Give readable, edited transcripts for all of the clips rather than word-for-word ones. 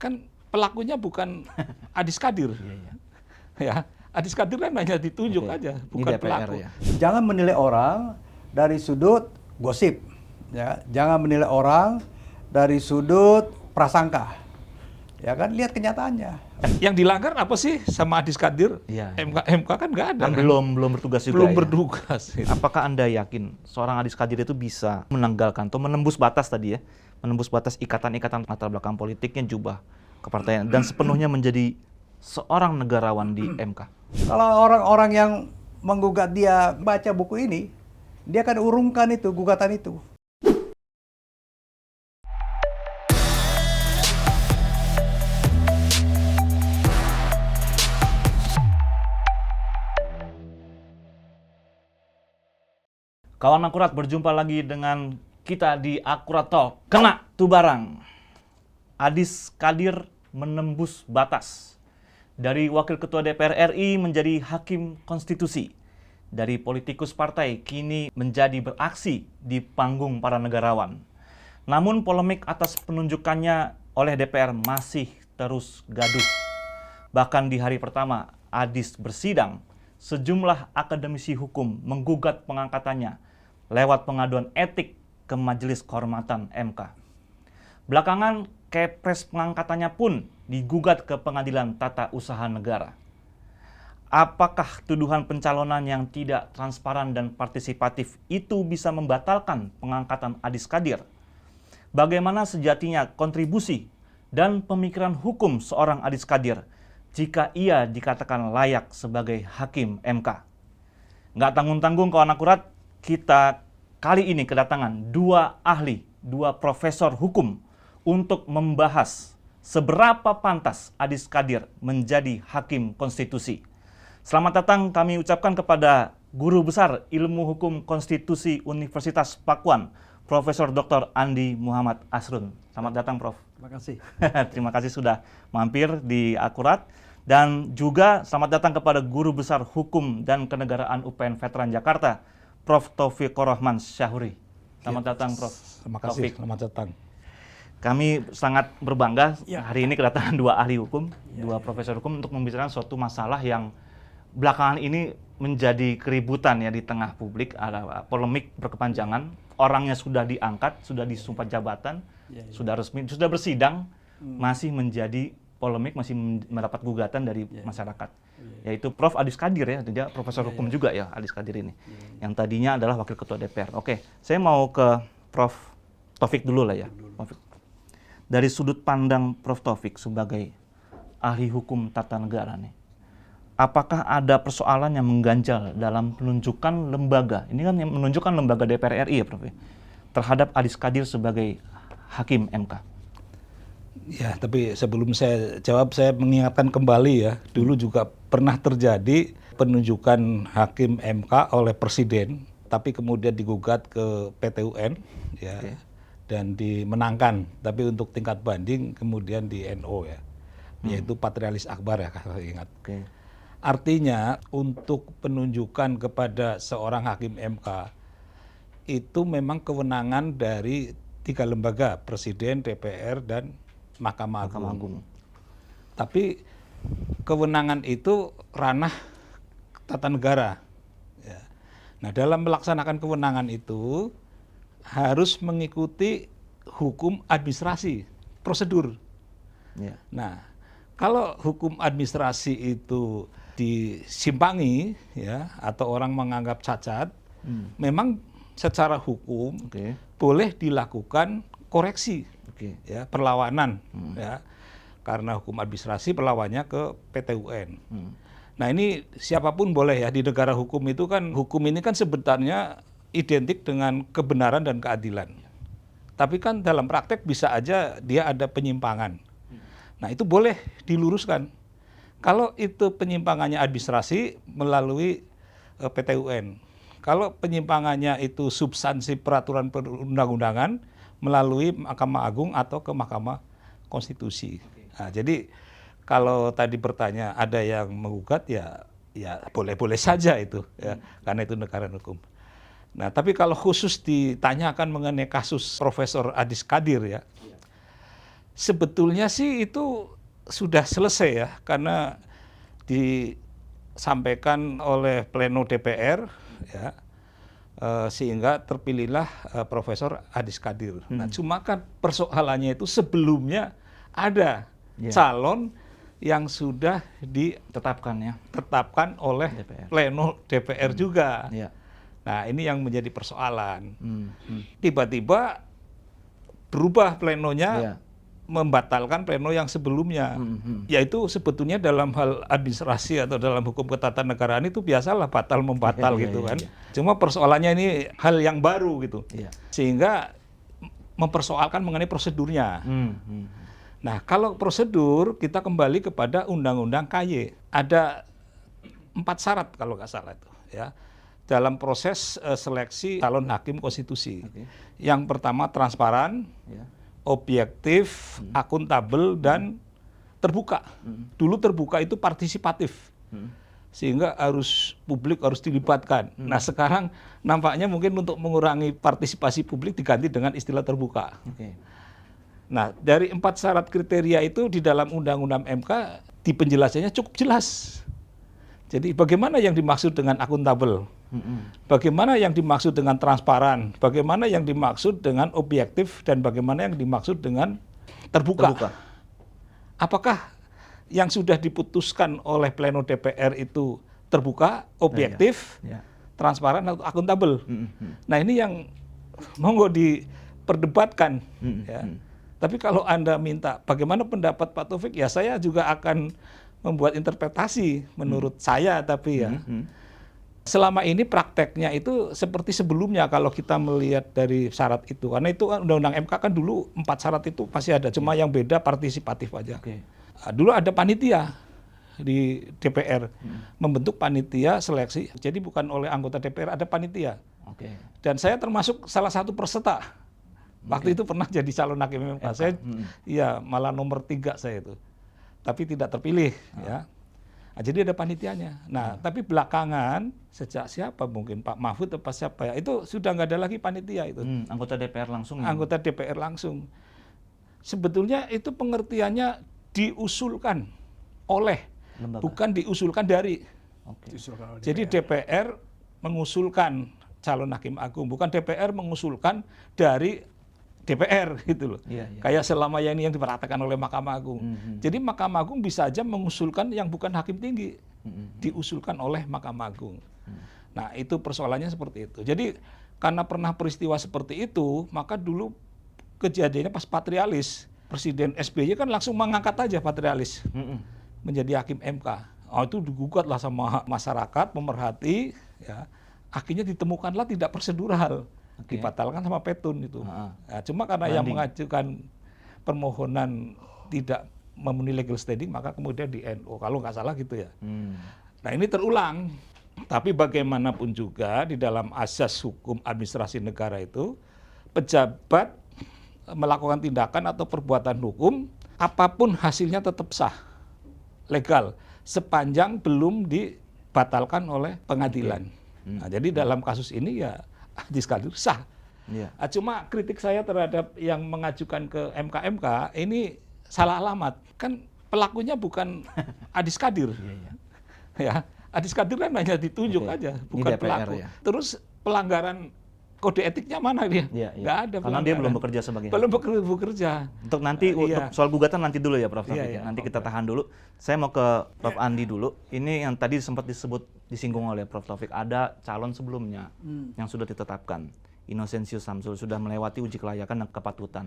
kan pelakunya bukan Adis Kadir. Ya, Adis Kadir kan hanya ditunjuk aja, bukan DPR, pelaku. ya. Jangan menilai orang dari sudut gosip, ya. Jangan menilai orang dari sudut prasangka. Ya kan, lihat kenyataannya. Yang dilanggar apa sih sama Adis Kadir? Iya. MK kan nggak ada. Kan kan? belum bertugas juga. Belum ya? bertugas. Apakah Anda yakin seorang Adis Kadir itu bisa menanggalkan atau menembus batas tadi ya? Menembus batas ikatan-ikatan latar belakang politiknya, jubah kepartaian, dan sepenuhnya menjadi seorang negarawan di MK? Kalau orang-orang yang menggugat dia baca buku ini, dia akan urungkan itu, gugatan itu. Kawan Akurat, berjumpa lagi dengan kita di Akurat Talk. Kena tuh barang. Adis Kadir menembus batas. Dari Wakil Ketua DPR RI menjadi Hakim Konstitusi. Dari politikus partai kini menjadi beraksi di panggung para negarawan. Namun polemik atas penunjukannya oleh DPR masih terus gaduh. Bahkan di hari pertama Adis bersidang, sejumlah akademisi hukum menggugat pengangkatannya lewat pengaduan etik ke Majelis Kehormatan MK. Belakangan, kepres pengangkatannya pun digugat ke Pengadilan Tata Usaha Negara. Apakah tuduhan pencalonan yang tidak transparan dan partisipatif itu bisa membatalkan pengangkatan Adis Kadir? Bagaimana sejatinya kontribusi dan pemikiran hukum seorang Adis Kadir jika ia dikatakan layak sebagai hakim MK? Nggak tanggung-tanggung kawan Akurat, kita kali ini kedatangan dua ahli, dua profesor hukum untuk membahas seberapa pantas Adis Kadir menjadi hakim konstitusi. Selamat datang kami ucapkan kepada Guru Besar Ilmu Hukum Konstitusi Universitas Pakuan, Profesor Dr. Andi Muhammad Asrun. Selamat datang, Prof. Terima kasih. Terima kasih sudah mampir di Akurat. Dan juga selamat datang kepada Guru Besar Hukum dan Kenegaraan UPN Veteran Jakarta, Prof. Taufikur Rahman Syahuri. Selamat datang, Prof. Terima kasih, Taufik. selamat datang. Kami sangat berbangga Ya. hari ini kedatangan dua ahli hukum, dua profesor hukum untuk membicarakan suatu masalah yang belakangan ini menjadi keributan ya di tengah publik. Ada polemik berkepanjangan, orangnya sudah diangkat, sudah disumpah jabatan, sudah resmi, sudah bersidang, masih menjadi polemik, masih mendapat gugatan dari masyarakat. Yaitu Prof. Adis Kadir ya, dia profesor hukum juga ya, Adis Kadir ini. Yang tadinya adalah Wakil Ketua DPR. Oke, saya mau ke Prof. Taufik dulu lah ya. Taufik. Dari sudut pandang Prof. Taufik sebagai ahli hukum tata negara nih, apakah ada persoalan yang mengganjal dalam penunjukan lembaga, ini kan yang menunjukkan lembaga DPR RI ya Prof, terhadap Adis Kadir sebagai hakim MK? Ya, tapi sebelum saya jawab, saya mengingatkan kembali ya, dulu juga pernah terjadi penunjukan hakim MK oleh Presiden, tapi kemudian digugat ke PT UN, ya, dan dimenangkan. Tapi untuk tingkat banding kemudian di NO ya, yaitu Patrialis Akbar ya, kalau ingat. Artinya untuk penunjukan kepada seorang hakim MK itu memang kewenangan dari tiga lembaga, Presiden, DPR, dan Mahkamah Agung. Tapi kewenangan itu ranah tata negara. Ya. Nah, dalam melaksanakan kewenangan itu harus mengikuti hukum administrasi, prosedur. Ya. Nah, kalau hukum administrasi itu disimpangi, ya, atau orang menganggap cacat, memang secara hukum boleh dilakukan koreksi. Ya, perlawanan, ya, karena hukum administrasi perlawannya ke PT UN. Nah, ini siapapun boleh ya, di negara hukum itu kan, hukum ini kan sebenarnya identik dengan kebenaran dan keadilan. Tapi kan dalam praktek bisa aja dia ada penyimpangan. Nah, itu boleh diluruskan. Kalau itu penyimpangannya administrasi melalui PT UN. Kalau penyimpangannya itu substansi peraturan perundang-undangan melalui Mahkamah Agung atau ke Mahkamah Konstitusi. Nah, jadi kalau tadi bertanya ada yang menggugat ya boleh-boleh saja itu ya, karena itu negara hukum. Nah, tapi kalau khusus ditanyakan mengenai kasus Profesor Adis Kadir ya, Sebetulnya sih itu sudah selesai ya, karena disampaikan oleh pleno DPR ya, sehingga terpilihlah Profesor Adis Kadir. Nah, cuma kan persoalannya itu sebelumnya ada calon yang sudah ditetapkan oleh pleno DPR juga. Nah, ini yang menjadi persoalan. Tiba-tiba berubah plenonya, membatalkan pleno yang sebelumnya. Yaitu sebetulnya dalam hal administrasi atau dalam hukum ketatanegaraan itu biasalah batal membatal gitu kan. Cuma persoalannya ini hal yang baru gitu. Sehingga mempersoalkan mengenai prosedurnya. Nah, kalau prosedur kita kembali kepada Undang-Undang KY. Ada 4 syarat kalau nggak salah itu ya. Dalam proses seleksi calon hakim konstitusi. Yang pertama transparan, objektif, akuntabel, dan terbuka. Dulu terbuka itu partisipatif. Sehingga publik harus dilibatkan. Nah, sekarang nampaknya mungkin untuk mengurangi partisipasi publik diganti dengan istilah terbuka. Nah, dari 4 syarat kriteria itu di dalam Undang-Undang MK di penjelasannya cukup jelas. Jadi bagaimana yang dimaksud dengan akuntabel? Bagaimana yang dimaksud dengan transparan? Bagaimana yang dimaksud dengan objektif? Dan bagaimana yang dimaksud dengan terbuka? Apakah yang sudah diputuskan oleh pleno DPR itu terbuka, objektif, transparan, atau akuntabel? Nah, ini yang monggo diperdebatkan. Ya. Tapi kalau Anda minta bagaimana pendapat Pak Taufik, ya saya juga akan membuat interpretasi menurut saya, tapi ya selama ini prakteknya itu seperti sebelumnya kalau kita melihat dari syarat itu. Karena itu kan Undang-Undang MK kan dulu 4 syarat itu masih ada, cuma yang beda partisipatif aja. Dulu ada panitia di DPR, membentuk panitia seleksi. Jadi bukan oleh anggota DPR, ada panitia. Dan saya termasuk salah satu peserta. Waktu itu pernah jadi calon hakim MK. Saya iya malah nomor 3 saya itu. Tapi tidak terpilih ya. Nah, jadi ada panitianya. Nah, tapi belakangan sejak siapa mungkin Pak Mahfud atau siapa ya, itu sudah nggak ada lagi panitia itu. Anggota DPR langsung. Anggota DPR langsung. Sebetulnya itu pengertiannya diusulkan oleh, bukan diusulkan dari. Jadi DPR mengusulkan calon hakim agung, bukan DPR mengusulkan dari DPR gitu loh. Kayak selama ini yang diperhatikan oleh Mahkamah Agung. Jadi Mahkamah Agung bisa aja mengusulkan yang bukan hakim tinggi, diusulkan oleh Mahkamah Agung. Nah, itu persoalannya seperti itu. Jadi karena pernah peristiwa seperti itu, maka dulu kejadiannya pas Patrialis, Presiden SBY kan langsung mengangkat aja Patrialis menjadi hakim MK. Itu digugatlah sama masyarakat, pemerhati, ya. Akhirnya ditemukanlah tidak prosedural. Dibatalkan sama Petun itu. Nah, cuma karena yang mengajukan permohonan tidak memenuhi legal standing, maka kemudian di NO, kalau nggak salah gitu ya. Nah, ini terulang. Tapi bagaimanapun juga di dalam asas hukum administrasi negara itu, pejabat melakukan tindakan atau perbuatan hukum, apapun hasilnya tetap sah, legal, sepanjang belum dibatalkan oleh pengadilan. Nah, jadi dalam kasus ini ya Adis Kadir sah. Cuma kritik saya terhadap yang mengajukan ke MK ini salah alamat. Kan pelakunya bukan Adis Kadir. Ya, Adis Kadir kan hanya ditunjuk aja, bukan pelaku. Terus pelanggaran kode etiknya mana dia? Nggak ada. Karena dia belum bekerja sebagai belum bekerja. Untuk nanti untuk soal gugatan nanti dulu ya Prof. Taufik. Nanti kita tahan dulu. Saya mau ke Prof. Andi dulu. Ini yang tadi sempat disinggung oleh Prof. Taufik, ada calon sebelumnya yang sudah ditetapkan. Inocensius Samsul sudah melewati uji kelayakan dan kepatutan.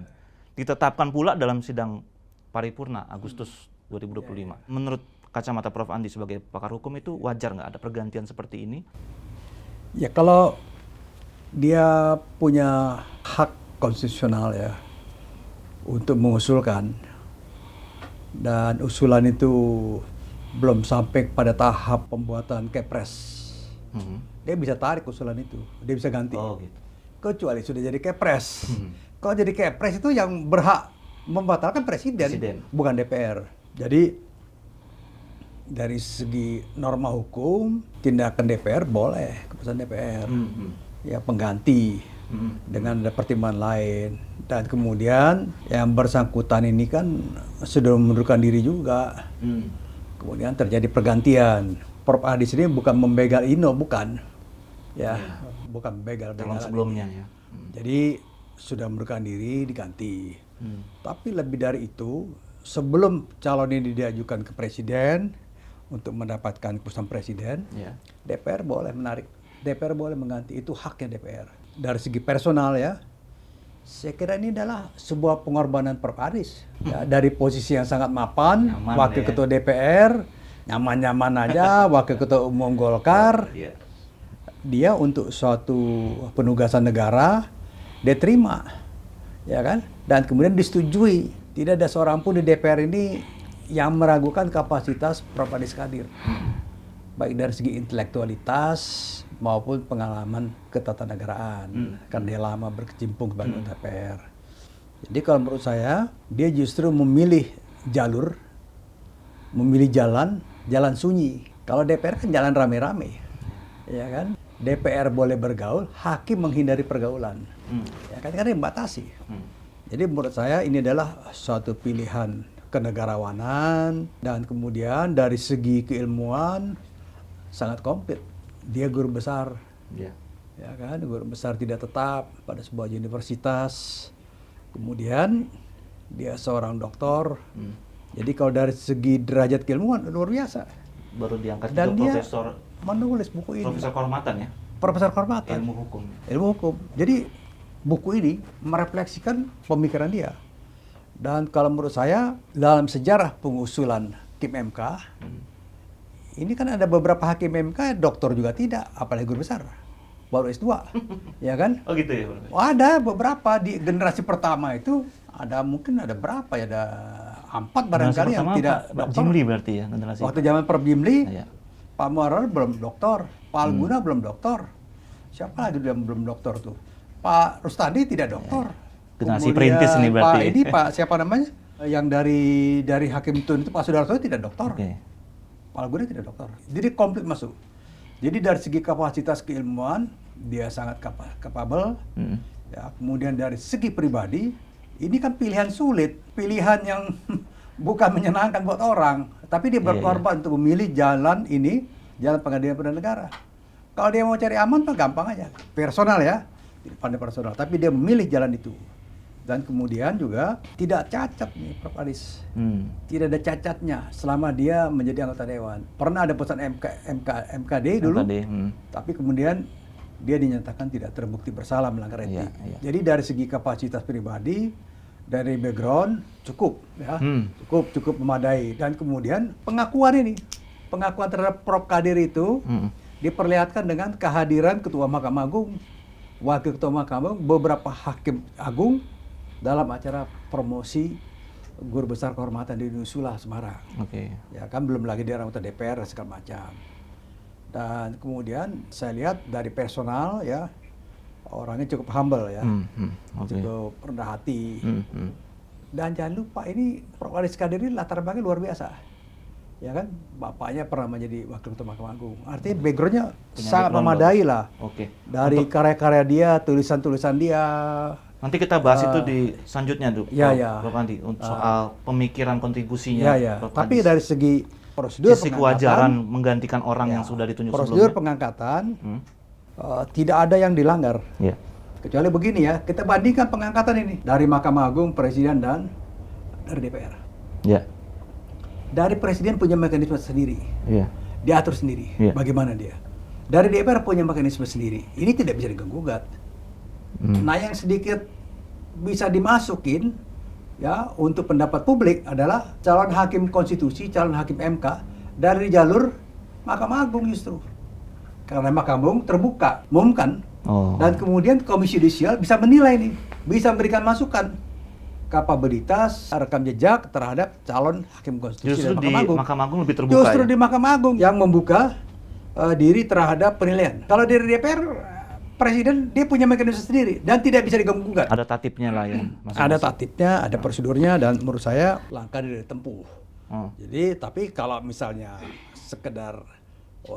Ditetapkan pula dalam sidang paripurna Agustus 2025. Menurut kacamata Prof. Andi sebagai pakar hukum itu wajar nggak ada pergantian seperti ini? Ya, kalau dia punya hak konstitusional ya untuk mengusulkan, dan usulan itu belum sampai pada tahap pembuatan kepres, dia bisa tarik usulan itu, dia bisa ganti. Gitu. Kecuali sudah jadi kepres. Kalau jadi kepres itu yang berhak membatalkan presiden. Bukan DPR. Jadi dari segi norma hukum, tindakan DPR boleh, keputusan DPR. Ya, pengganti dengan ada pertimbangan lain. Dan kemudian yang bersangkutan ini kan sudah mengundurkan diri juga. Kemudian terjadi pergantian. Prof. Adis ini bukan membegal Ino, bukan. Ya, bukan begal Calon sebelumnya ya. Jadi sudah mengundurkan diri, diganti. Tapi lebih dari itu, sebelum calon ini diajukan ke presiden untuk mendapatkan keputusan presiden, DPR boleh menarik, DPR boleh mengganti, itu haknya DPR. Dari segi personal ya, saya kira ini adalah sebuah pengorbanan Prof. Adis. Ya, dari posisi yang sangat mapan, nyaman, wakil ketua DPR, nyaman-nyaman aja, wakil ketua umum Golkar, dia untuk suatu penugasan negara, dia terima, ya kan? Dan kemudian disetujui. Tidak ada seorang pun di DPR ini yang meragukan kapasitas Prof. Adis Kadir, baik dari segi intelektualitas maupun pengalaman ketatanegaraan, karena dia lama berkecimpung sebagai DPR. Jadi kalau menurut saya, dia justru memilih jalur, memilih jalan sunyi. Kalau DPR kan jalan rame-rame, ya kan? DPR boleh bergaul, hakim menghindari pergaulan, ya kan? Karena dibatasi. Jadi menurut saya ini adalah suatu pilihan kenegarawanan, dan kemudian dari segi keilmuan sangat komplit. Dia guru besar, ya kan, guru besar tidak tetap pada sebuah universitas. Kemudian dia seorang doktor. Jadi kalau dari segi derajat keilmuan luar biasa. Baru diangkat Dan juga dia profesor, menulis buku ini. profesor kehormatan ya. Profesor kehormatan. Ilmu hukum. Ilmu hukum. Jadi buku ini merefleksikan pemikiran dia. Dan kalau menurut saya dalam sejarah pengusulan Hakim MK, ini kan ada beberapa hakim MK doktor juga tidak, apalagi guru besar, baru S2, ya kan? Oh gitu ya, Prof. Oh, ada beberapa di generasi pertama itu mungkin ada berapa ya, ada 4 barangkali yang tidak Pak doktor. Jimli berarti ya generasi. Waktu zaman Prof. Jimli, Iya. Pak Muarrar belum doktor, Pak Alguna belum doktor. Siapa lagi yang belum doktor tuh? Pak Rustadi tidak doktor. Generasi Kemudian perintis ini berarti. Pak ini Pak siapa namanya? Yang dari Hakim Tun itu Pak Sudarso tidak doktor. Oke. Pak Alguna tidak doktor. Jadi komplit masuk. Jadi dari segi kapasitas keilmuan dia sangat kapabel. Ya, kemudian dari segi pribadi, ini kan pilihan sulit, pilihan yang bukan menyenangkan buat orang, tapi dia berkorban untuk memilih jalan ini, jalan pengadilan pada negara. Kalau dia mau cari aman, mah gampang aja, personal ya, pandai personal. Tapi dia memilih jalan itu, dan kemudian juga tidak cacat nih, Prof. Adis. Tidak ada cacatnya selama dia menjadi anggota dewan. Pernah ada putusan MKD dulu, tapi kemudian dia dinyatakan tidak terbukti bersalah melanggar etik. Jadi dari segi kapasitas pribadi, dari background cukup, ya, cukup memadai. Dan kemudian pengakuan terhadap Prof. Kadir itu diperlihatkan dengan kehadiran Ketua Mahkamah Agung, Wakil Ketua Mahkamah Agung, beberapa hakim agung dalam acara promosi Guru Besar Kehormatan di Nusula Semarang. Ya kan, belum lagi dia anggota DPR dan segala macam. Dan kemudian saya lihat dari personal ya, orangnya cukup humble ya, cukup rendah hati. Dan jangan lupa ini Prof. Adis Kadir ini latar belakangnya luar biasa, ya kan, bapaknya pernah menjadi Wakil Ketua Mahkamah Agung. Artinya backgroundnya sangat memadai lah. Dari karya-karya dia, tulisan-tulisan dia. Nanti kita bahas itu di selanjutnya, Prof. Andi, untuk soal pemikiran kontribusinya. Tapi dari segi prosedur kewajaran menggantikan orang yang sudah ditunjuk prosedur sebelumnya. pengangkatan tidak ada yang dilanggar. Kecuali begini ya, kita bandingkan pengangkatan ini dari Mahkamah Agung, Presiden, dan dari DPR. Dari Presiden punya mekanisme sendiri, diatur sendiri bagaimana dia. Dari DPR punya mekanisme sendiri, ini tidak bisa diganggu-gugat. Nah, yang sedikit bisa dimasukin ya untuk pendapat publik adalah calon hakim konstitusi, calon hakim MK dari jalur Mahkamah Agung justru. Karena Mahkamah Agung terbuka, umumkan. Dan kemudian Komisi Yudisial bisa menilai nih, bisa memberikan masukan kapabilitas, rekam jejak terhadap calon hakim konstitusi justru dari Mahkamah Agung. Di Mahkamah Agung lebih terbuka. Justru di Mahkamah Agung yang membuka diri terhadap penilaian. Kalau dari DPR, Presiden dia punya mekanisme sendiri dan tidak bisa diganggu-gugat. Ada tatipnya lah ya. Ada tatipnya, ada prosedurnya, dan menurut saya langkah tidak ditempuh. Jadi, tapi kalau misalnya sekedar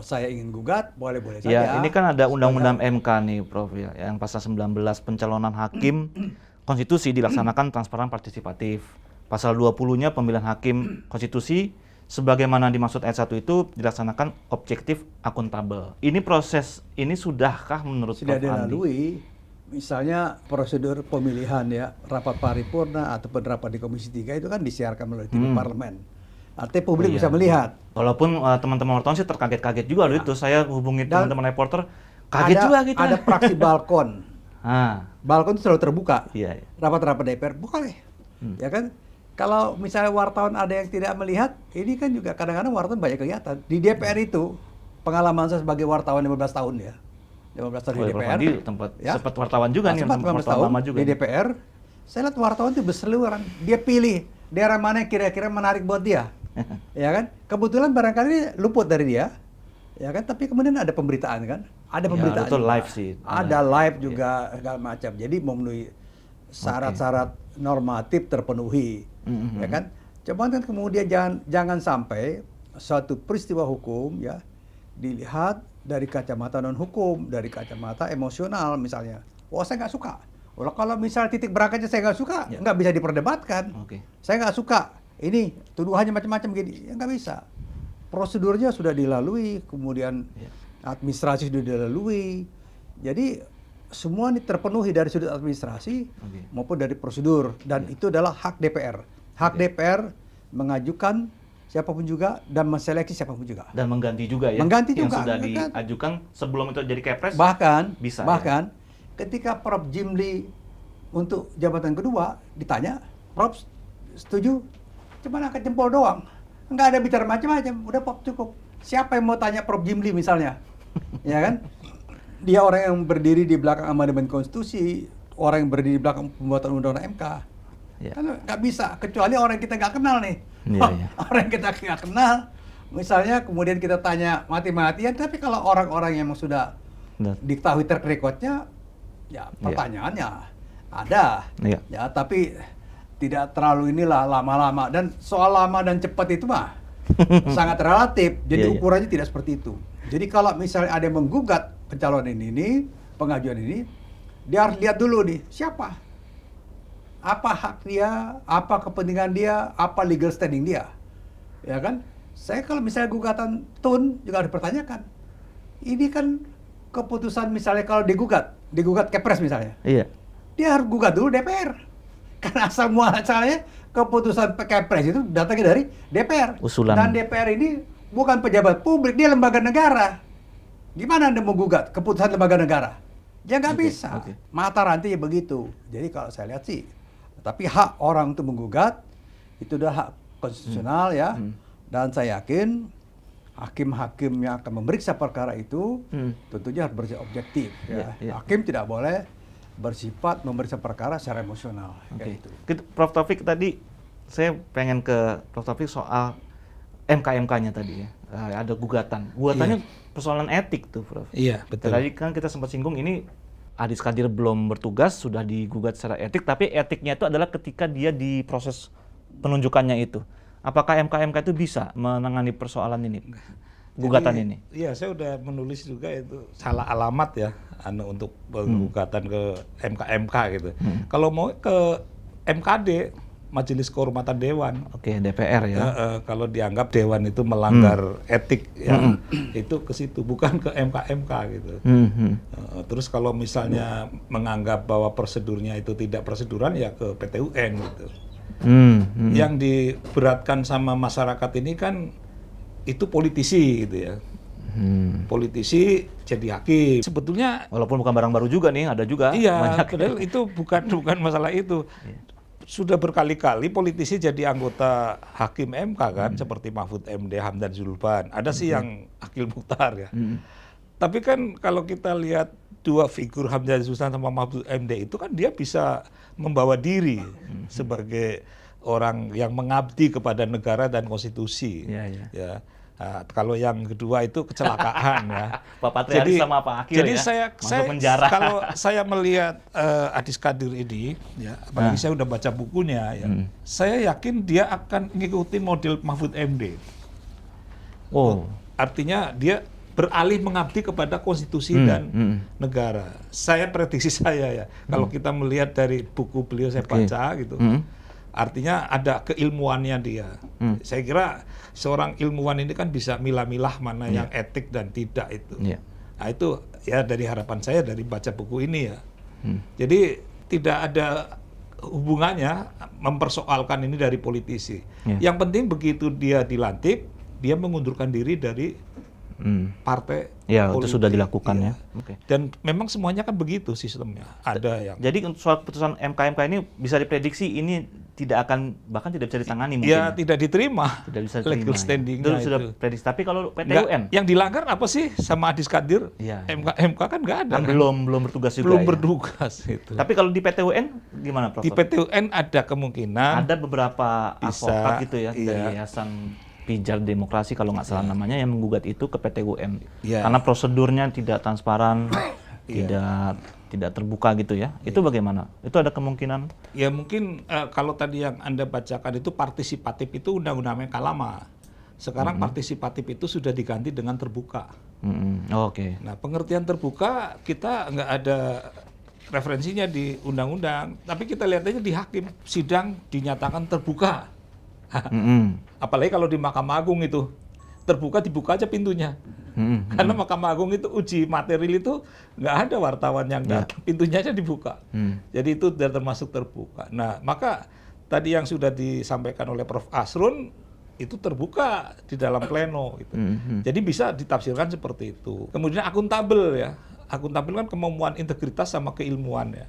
saya ingin gugat, boleh-boleh saja. Ya, ini kan ada undang-undang MK nih, Prof, ya, yang pasal 19 pencalonan hakim konstitusi dilaksanakan transparan partisipatif. Pasal 20-nya pemilihan hakim konstitusi sebagaimana dimaksud ayat 1 itu dilaksanakan objektif akuntabel. Ini proses ini sudahkah menurut Sudah Prof. Andi? dilalui, misalnya prosedur pemilihan ya, rapat paripurna ataupun rapat di Komisi 3 itu kan disiarkan melalui TV parlemen. Artinya publik bisa melihat. Walaupun teman-teman wartawan sih terkaget-kaget juga loh itu. Saya hubungi teman-teman reporter, kaget Ada- juga gitu. Ada praksi balkon. Ah, Balkon itu selalu terbuka. iya. Rapat-rapat DPR boleh. Ya kan? Kalau misalnya wartawan ada yang tidak melihat, ini kan juga kadang-kadang wartawan banyak kegiatan. Di DPR itu, pengalaman saya sebagai wartawan 15 tahun ya. 15 tahun di Prof. DPR. Andi tempat ya. sempat wartawan juga nih, Sempat 15 wartawan tahun lama juga. di DPR. Saya lihat wartawan itu berseliweran. Dia pilih daerah mana yang kira-kira menarik buat dia. Ya kan? Kebetulan barangkali luput dari dia. Ya kan? Tapi kemudian ada pemberitaan kan? Ada pemberitaan. itu juga. live sih. Ada live juga segala macam. Jadi memenuhi syarat-syarat normatif terpenuhi. Ya kan? Cuman kan kemudian jangan sampai suatu peristiwa hukum ya dilihat dari kacamata non hukum, dari kacamata emosional misalnya. Wah, saya nggak suka. Kalau misalnya titik berangkatnya saya nggak suka, nggak bisa diperdebatkan. Oke. Saya nggak suka. Ini tuduhannya macam-macam gini, ya nggak bisa. Prosedurnya sudah dilalui, kemudian administrasi sudah dilalui. Jadi semua ini terpenuhi dari sudut administrasi maupun dari prosedur, dan itu adalah hak DPR. Hak DPR mengajukan siapapun juga dan menseleksi siapapun juga. Dan mengganti juga ya. Mengganti yang juga, sudah kan? diajukan sebelum itu jadi Kepres. Bahkan bisa, ketika Prof Jimli untuk jabatan kedua ditanya, Prof setuju? Cuma angkat jempol doang. Nggak ada bicara macam-macam. Udah Prof cukup. Siapa yang mau tanya Prof Jimli misalnya? Ya kan? Dia orang yang berdiri di belakang amandemen konstitusi, orang yang berdiri di belakang pembuatan undang-undang MK. Ya. Kan nggak bisa, kecuali orang yang kita nggak kenal nih. Iya. Orang yang kita nggak kenal, misalnya kemudian kita tanya mati-matian, tapi kalau orang-orang yang sudah Benar. diketahui track record-nya, ya pertanyaannya ada. Iya. Ya, tapi tidak terlalu inilah lama-lama. Dan soal lama dan cepat itu mah sangat relatif. Jadi Iya, iya. ukurannya tidak seperti itu. Jadi kalau misalnya ada yang menggugat pencalonan ini, pengajuan ini, dia harus lihat dulu nih, siapa? Apa hak dia, apa kepentingan dia, apa legal standing dia. Ya kan? Saya kalau misalnya gugatan TUN juga harus dipertanyakan. Ini kan keputusan misalnya kalau digugat Kepres misalnya. Iya. Dia harus gugat dulu DPR. Karena asal muasalnya keputusan Kepres itu datangnya dari DPR. Usulan. Dan DPR ini bukan pejabat publik, dia lembaga negara. Gimana Anda mau gugat keputusan lembaga negara? Ya nggak bisa. Mata rantai begitu. Jadi kalau saya lihat sih, tapi hak orang untuk menggugat itu udah hak konstitusional ya. Dan saya yakin hakim-hakim yang akan memeriksa perkara itu tentunya harus bersifat objektif. Ya. Hakim tidak boleh bersifat memeriksa perkara secara emosional. Kayak gitu. Prof Taufik tadi, saya pengen ke Prof Taufik soal MK-MK-nya tadi ya. Ada gugatan. Gugatannya persoalan etik tuh, Prof. Iya, betul. Tadi kan kita sempat singgung ini Adis Kadir belum bertugas, sudah digugat secara etik, tapi etiknya itu adalah ketika dia di proses penunjukannya itu. Apakah MK-MK itu bisa menangani persoalan ini? Gugatan ini? Iya, saya udah menulis juga itu salah alamat ya, untuk gugatan ke MK-MK gitu. Kalau mau ke MKD, Majelis Kehormatan Dewan. Oke, DPR ya. Kalau dianggap Dewan itu melanggar etik, ya itu ke situ, bukan ke MK-MK gitu. Terus kalau misalnya menganggap bahwa prosedurnya itu tidak proseduran, ya ke PT UN gitu. Yang diberatkan sama masyarakat ini kan itu politisi gitu ya. Politisi jadi hakim. Sebetulnya walaupun bukan barang baru juga nih, ada juga. iya, padahal itu bukan masalah itu. Sudah berkali-kali politisi jadi anggota hakim MK kan, seperti Mahfud MD, Hamdan Zulpan. Ada sih yang Akil Mukhtar ya. Tapi kan kalau kita lihat dua figur Hamdan Zulpan sama Mahfud MD itu kan dia bisa membawa diri sebagai orang yang mengabdi kepada negara dan konstitusi. Ya. Nah, kalau yang kedua itu kecelakaan ya. Pak Patrialis sama Pak Akil jadi ya. saya kalau saya melihat Adis Kadir ini, ya, apalagi saya udah baca bukunya, ya, saya yakin dia akan ngikutin model Mahfud MD. Artinya dia beralih mengabdi kepada konstitusi dan negara. Saya prediksi saya ya, kalau kita melihat dari buku beliau saya baca gitu, artinya ada keilmuannya dia. Saya kira seorang ilmuwan ini kan bisa milah-milah mana yang etik dan tidak itu. Nah itu ya dari harapan saya dari baca buku ini ya. Jadi tidak ada hubungannya mempersoalkan ini dari politisi. Yang penting begitu dia dilantik, dia mengundurkan diri dari partai politik. Itu sudah dilakukan ya. Dan memang semuanya kan begitu sistemnya. Ada yang. Jadi untuk soal keputusan MK ini bisa diprediksi ini tidak akan, bahkan tidak bisa ditangani mungkin. Ya tidak diterima. Tidak bisa diterima. Legal standing-nya itu sudah prediksi. Tapi kalau PT UN yang dilanggar apa sih sama Adis Kadir? MK kan nggak ada. Belum bertugas juga. Belum bertugas itu. Tapi kalau di PT UN gimana, Prof? Di PT UN ada kemungkinan. Ada beberapa advokat gitu ya dari Yayasan Pijar Demokrasi kalau nggak salah namanya yang menggugat itu ke PT UN karena prosedurnya tidak transparan, tidak terbuka gitu ya. Itu bagaimana? Itu ada kemungkinan? Ya mungkin kalau tadi yang Anda bacakan itu partisipatif itu undang-undang MK lama. Sekarang partisipatif itu sudah diganti dengan terbuka. Nah pengertian terbuka kita nggak ada referensinya di undang-undang, tapi kita lihat aja di hakim sidang dinyatakan terbuka. Apalagi kalau di Mahkamah Agung itu terbuka, dibuka aja pintunya. Karena Mahkamah Agung itu uji material itu nggak ada wartawan yang datang, pintunya aja dibuka. Jadi itu sudah termasuk terbuka. Nah maka tadi yang sudah disampaikan oleh Prof. Asrun itu terbuka di dalam pleno. Gitu. Jadi bisa ditafsirkan seperti itu. Kemudian akuntabel ya, akuntabel kan kemampuan integritas sama keilmuan ya.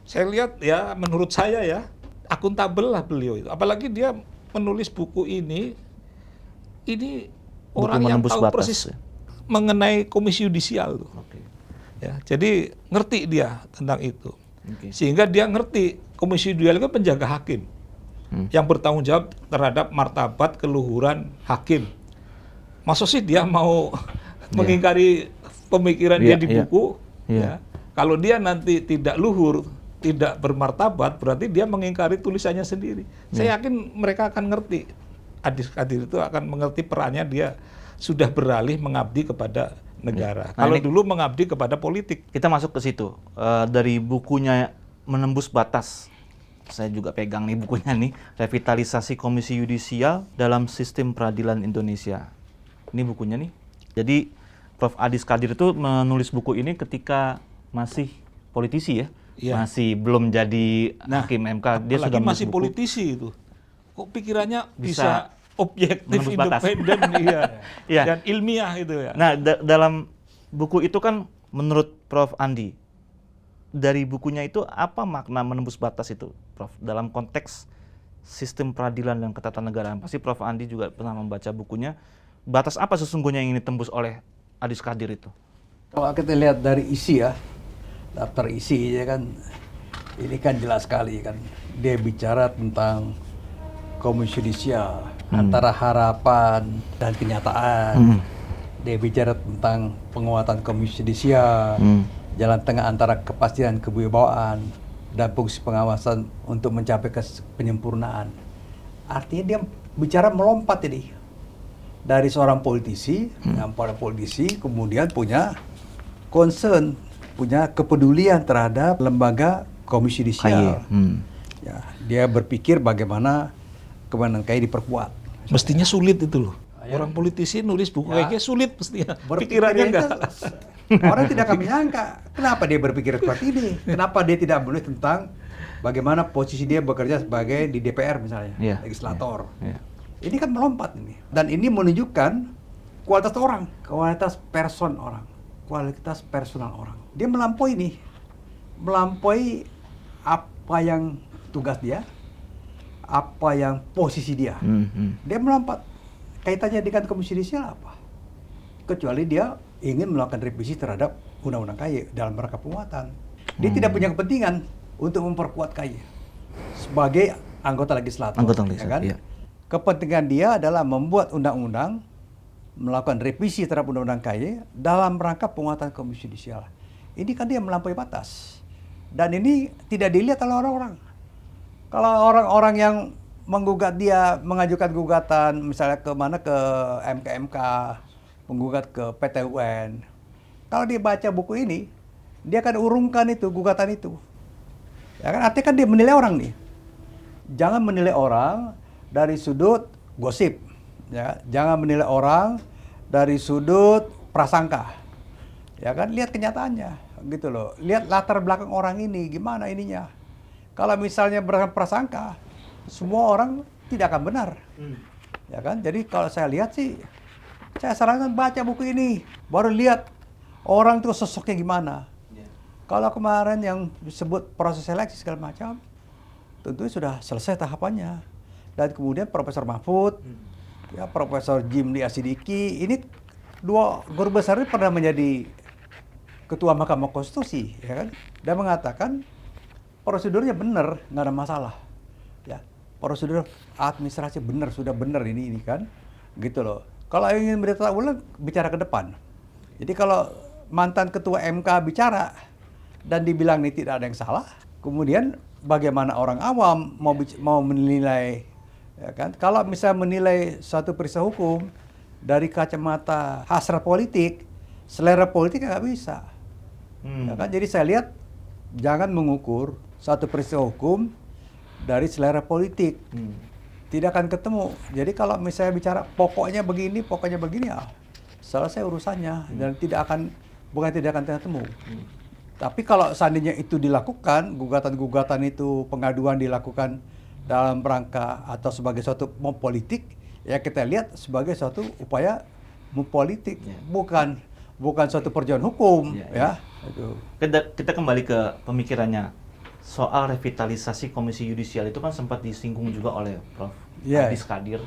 Saya lihat ya, menurut saya ya akuntabel lah beliau itu. Apalagi dia menulis buku ini orang yang tahu persis mengenai komisi yudisial tuh. Ya, jadi ngerti dia tentang itu. Sehingga dia ngerti komisi yudisial itu penjaga hakim yang bertanggung jawab terhadap martabat keluhuran hakim. Maksud sih dia mau mengingkari pemikiran dia di buku. Ya. Kalau dia nanti tidak luhur, tidak bermartabat, berarti dia mengingkari tulisannya sendiri. Saya yakin mereka akan ngerti. Adis Kadir itu akan mengerti perannya, dia sudah beralih mengabdi kepada negara. Kalau dulu mengabdi kepada politik. Kita masuk ke situ. Dari bukunya Menembus Batas, saya juga pegang nih bukunya nih, Revitalisasi Komisi Yudisial dalam Sistem Peradilan Indonesia. Ini bukunya nih. Jadi Prof. Adis Kadir itu menulis buku ini ketika masih politisi ya. Masih belum jadi hakim MK, dia sudah masih buku. Politisi itu. Kok pikirannya bisa objektif, independen, dan ilmiah itu ya. Nah, dalam buku itu kan menurut Prof. Andi, dari bukunya itu apa makna menembus batas itu, Prof? Dalam konteks sistem peradilan dan ketatanegaraan, pasti Prof. Andi juga pernah membaca bukunya. Batas apa sesungguhnya yang ditembus oleh Adis Kadir itu? Kalau kita lihat dari isi ya, daftar isi ya kan, ini kan jelas sekali kan, dia bicara tentang komisi yudisial antara harapan dan kenyataan. Dia bicara tentang penguatan komisi yudisial, jalan tengah antara kepastian kewibawaan dan fungsi pengawasan untuk mencapai penyempurnaan. Artinya dia bicara melompat ini dari seorang politisi, yang para politisi kemudian punya concern, punya kepedulian terhadap lembaga komisi yudisial. Ya, dia berpikir bagaimana kewenangan KY diperkuat. Mestinya sulit itu loh. Orang politisi nulis buku kayaknya sulit mestinya. Pikirannya enggak. Orang tidak akan menyangka kenapa dia berpikir seperti ini. Kenapa dia tidak menulis tentang bagaimana posisi dia bekerja sebagai di DPR misalnya, legislator. Ini kan melompat ini. Dan ini menunjukkan kualitas orang, kualitas personal orang. Dia melampaui nih. Melampaui apa yang tugas dia, apa yang posisi dia. Dia melompat. Kaitannya dengan komisi yudisial apa? Kecuali dia ingin melakukan revisi terhadap undang-undang KY dalam rangka penguatan. Dia tidak punya kepentingan untuk memperkuat KY sebagai anggota legislatif. Ya kan? Kepentingan dia adalah membuat undang-undang, melakukan revisi terhadap undang-undang KY dalam rangka penguatan komisi yudisial. Ini kan dia melampaui batas. Dan ini tidak dilihat oleh orang-orang. Kalau orang-orang yang menggugat dia, mengajukan gugatan misalnya ke MK, menggugat ke PT UN. Kalau dia baca buku ini, dia akan urungkan itu, gugatan itu. Ya kan, artinya kan dia menilai orang nih. Jangan menilai orang dari sudut gosip. Ya, jangan menilai orang dari sudut prasangka. Ya kan, lihat kenyataannya, gitu loh. Lihat latar belakang orang ini, gimana ininya. Kalau misalnya berdasarkan prasangka, semua orang tidak akan benar. Ya kan, jadi kalau saya lihat sih, saya sarankan baca buku ini, baru lihat orang itu sosoknya gimana. Kalau kemarin yang disebut proses seleksi segala macam, tentu sudah selesai tahapannya. Dan kemudian Profesor Mahfud, ya Profesor Jimli Asidiki, ini dua guru besar ini pernah menjadi Ketua Mahkamah Konstitusi, ya kan? Dan mengatakan prosedurnya benar, nggak ada masalah. Ya, prosedur administrasi benar, sudah benar ini kan, gitu loh. Kalau ingin berita ulang, bicara ke depan. Jadi kalau mantan Ketua MK bicara dan dibilang ini tidak ada yang salah, kemudian bagaimana orang awam mau menilai, ya kan? Kalau misalnya menilai suatu peristiwa hukum dari kacamata hasrat politik, selera politik nggak bisa. Ya kan? Jadi saya lihat jangan mengukur satu peristiwa hukum dari selera politik. Tidak akan ketemu. Jadi kalau misalnya bicara pokoknya begini ya selesai urusannya dan bukan tidak akan ketemu. Tapi kalau seandainya itu dilakukan, gugatan-gugatan itu, pengaduan dilakukan dalam rangka atau sebagai suatu mau politik, ya kita lihat sebagai suatu upaya politik, bukan suatu perjuangan hukum, ya. Itu. Kita kembali ke pemikirannya soal revitalisasi Komisi Yudisial itu kan sempat disinggung juga oleh Prof. Adis Kadir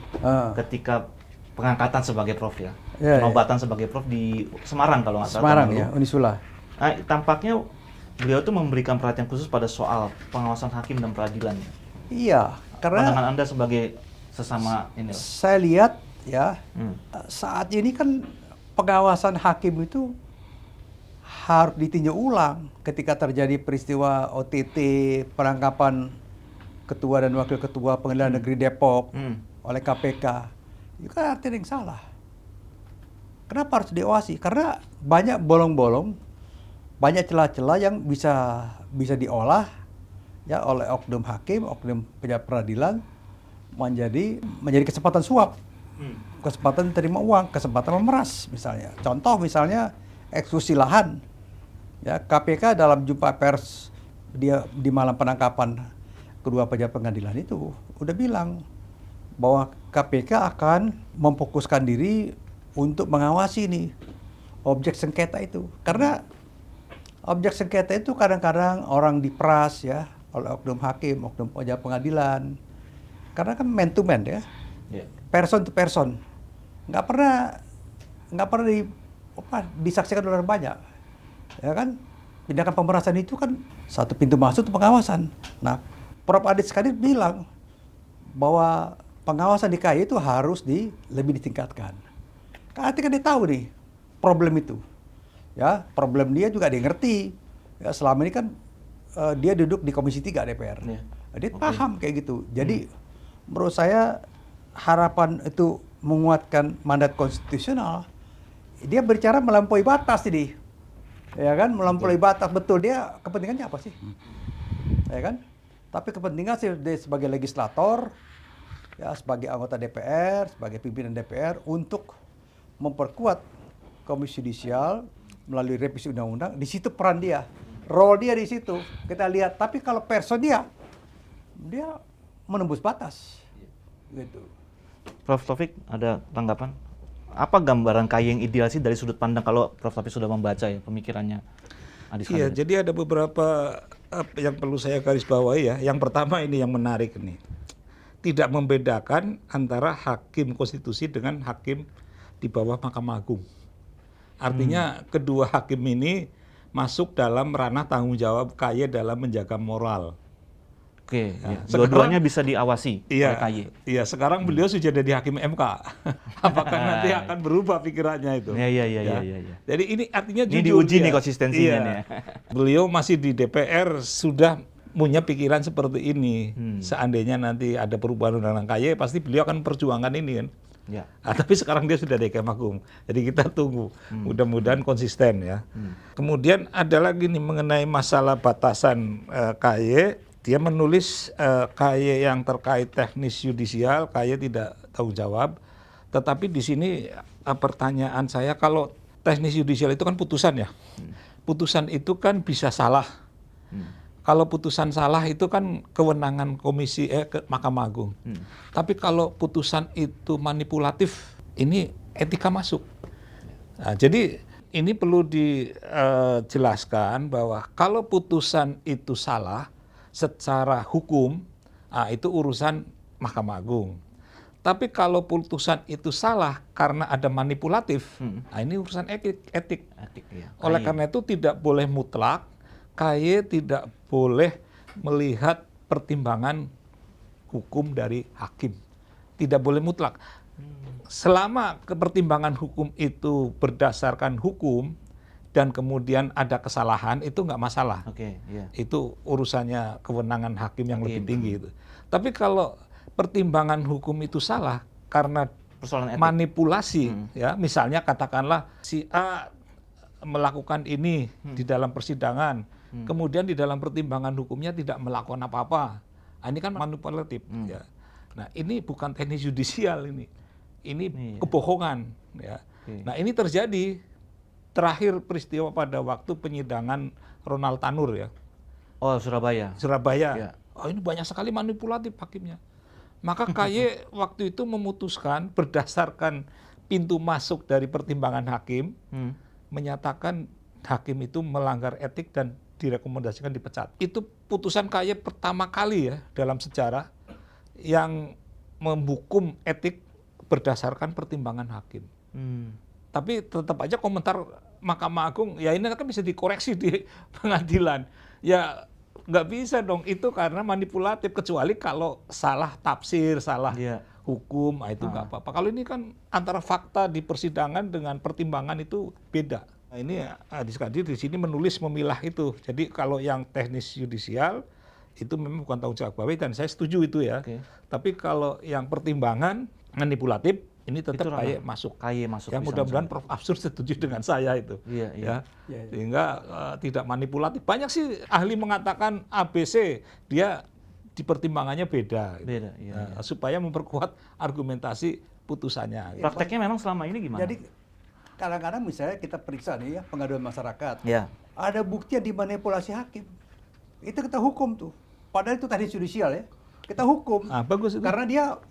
ketika pengangkatan sebagai Prof ya, penobatan sebagai Prof di Semarang kalau nggak salah. Semarang ya, Unisula. Nah, tampaknya beliau tuh memberikan perhatian khusus pada soal pengawasan hakim dan peradilan. Iya, karena pandangan Anda sebagai sesama ini. Saya lihat ya, saat ini kan pengawasan hakim itu harus ditinjau ulang ketika terjadi peristiwa OTT penangkapan ketua dan wakil ketua Pengadilan Negeri Depok oleh KPK. Itu kan artinya yang salah. Kenapa harus diawasi? Karena banyak bolong-bolong, banyak celah-celah yang bisa diolah ya oleh oknum hakim, oknum pejabat peradilan menjadi kesempatan suap, kesempatan terima uang, kesempatan memeras misalnya. Contoh misalnya eksekusi lahan. Ya, KPK dalam jumpa pers dia di malam penangkapan kedua pejabat pengadilan itu udah bilang bahwa KPK akan memfokuskan diri untuk mengawasi nih objek sengketa itu. Karena objek sengketa itu kadang-kadang orang diperas ya oleh oknum hakim, oknum pejabat pengadilan. Karena kan man to man ya, person to person. Nggak pernah disaksikan oleh orang banyak. Ya kan, tindakan pemerasan itu kan satu pintu masuk untuk pengawasan. Nah, Prof. Adis Kadir bilang bahwa pengawasan di KAY itu harus lebih ditingkatkan. Karena kan dia tahu nih problem itu. Ya, problem dia juga dia ngerti. Ya, selama ini kan dia duduk di Komisi 3 DPR. Dia paham kayak gitu. Jadi menurut saya harapan itu menguatkan mandat konstitusional. Dia berbicara melampaui batas ini. Ya kan, melampaui batas, betul. Dia kepentingannya apa sih? Ya kan? Tapi kepentingan sih dia sebagai legislator, ya sebagai anggota DPR, sebagai pimpinan DPR untuk memperkuat Komisi Yudisial melalui revisi undang-undang. Di situ peran dia, role dia di situ. Kita lihat. Tapi kalau person dia menembus batas. Gitu. Prof. Taufik, ada tanggapan? Apa gambaran KAY yang ideal sih dari sudut pandang kalau Prof. Taufik sudah membaca ya pemikirannya Adis Kadir? Iya, jadi ada beberapa yang perlu saya garis bawahi ya. Yang pertama ini yang menarik nih. Tidak membedakan antara hakim konstitusi dengan hakim di bawah Mahkamah Agung. Artinya kedua hakim ini masuk dalam ranah tanggung jawab KAY dalam menjaga moral. Oke, ya. Dua-duanya bisa diawasi oleh KAY. Iya, sekarang beliau sudah jadi hakim MK. Apakah nanti akan berubah pikirannya itu? Iya. Jadi ini artinya ini diuji nih konsistensinya nih. Beliau masih di DPR sudah punya pikiran seperti ini. Seandainya nanti ada perubahan undang-undang KAY, pasti beliau akan perjuangkan ini kan. Ya. Tapi sekarang dia sudah di Kemenkumham. Jadi kita tunggu. Mudah-mudahan konsisten ya. Kemudian ada lagi nih mengenai masalah batasan KY. Dia menulis KY yang terkait teknis yudisial, KY tidak tanggung jawab. Tetapi di sini pertanyaan saya, kalau teknis yudisial itu kan putusan ya. Putusan itu kan bisa salah. Kalau putusan salah itu kan kewenangan Mahkamah Agung. Tapi kalau putusan itu manipulatif, ini etika masuk. Nah, jadi ini perlu dijelaskan bahwa kalau putusan itu salah secara hukum, itu urusan Mahkamah Agung. Tapi kalau putusan itu salah karena ada manipulatif, ini urusan etik. Ya. Oleh karena itu tidak boleh mutlak, KY tidak boleh melihat pertimbangan hukum dari hakim. Tidak boleh mutlak. Selama kepertimbangan hukum itu berdasarkan hukum dan kemudian ada kesalahan, itu nggak masalah. Itu urusannya kewenangan hakim yang lebih tinggi itu. Tapi kalau pertimbangan hukum itu salah karena persoalan etik, manipulasi, ya misalnya katakanlah si A melakukan ini di dalam persidangan, kemudian di dalam pertimbangan hukumnya tidak melakukan apa-apa. Ini kan manipulatif. Ya. Nah ini bukan teknis yudisial ini kebohongan. Ya. Nah ini terjadi terakhir peristiwa pada waktu penyidangan Ronald Tanur ya. Oh Surabaya. Ya. Ini banyak sekali manipulatif hakimnya. Maka KY waktu itu memutuskan berdasarkan pintu masuk dari pertimbangan hakim, menyatakan hakim itu melanggar etik dan direkomendasikan dipecat. Itu putusan KY pertama kali ya dalam sejarah yang menghukum etik berdasarkan pertimbangan hakim. Tapi tetap aja komentar Mahkamah Agung, ya ini kan bisa dikoreksi di pengadilan. Ya nggak bisa dong, itu karena manipulatif, kecuali kalau salah tafsir, salah hukum, itu nggak apa-apa. Kalau ini kan antara fakta di persidangan dengan pertimbangan itu beda. Nah, ini Adis Kadir di sini memilah itu. Jadi kalau yang teknis yudisial itu memang bukan tanggung jawab KY dan saya setuju itu ya. Tapi kalau yang pertimbangan manipulatif ini tetap KY masuk. Ya mudah-mudahan Prof. Absur setuju dengan saya itu. Sehingga tidak manipulatif. Banyak sih ahli mengatakan ABC, dia di pertimbangannya beda. Supaya memperkuat argumentasi putusannya. Prakteknya memang selama ini gimana? Jadi kadang-kadang misalnya kita periksa nih ya pengaduan masyarakat, ada bukti yang dimanipulasi hakim, itu kita hukum tuh. Padahal itu teknis yudisial ya, kita hukum. Bagus itu. Karena dia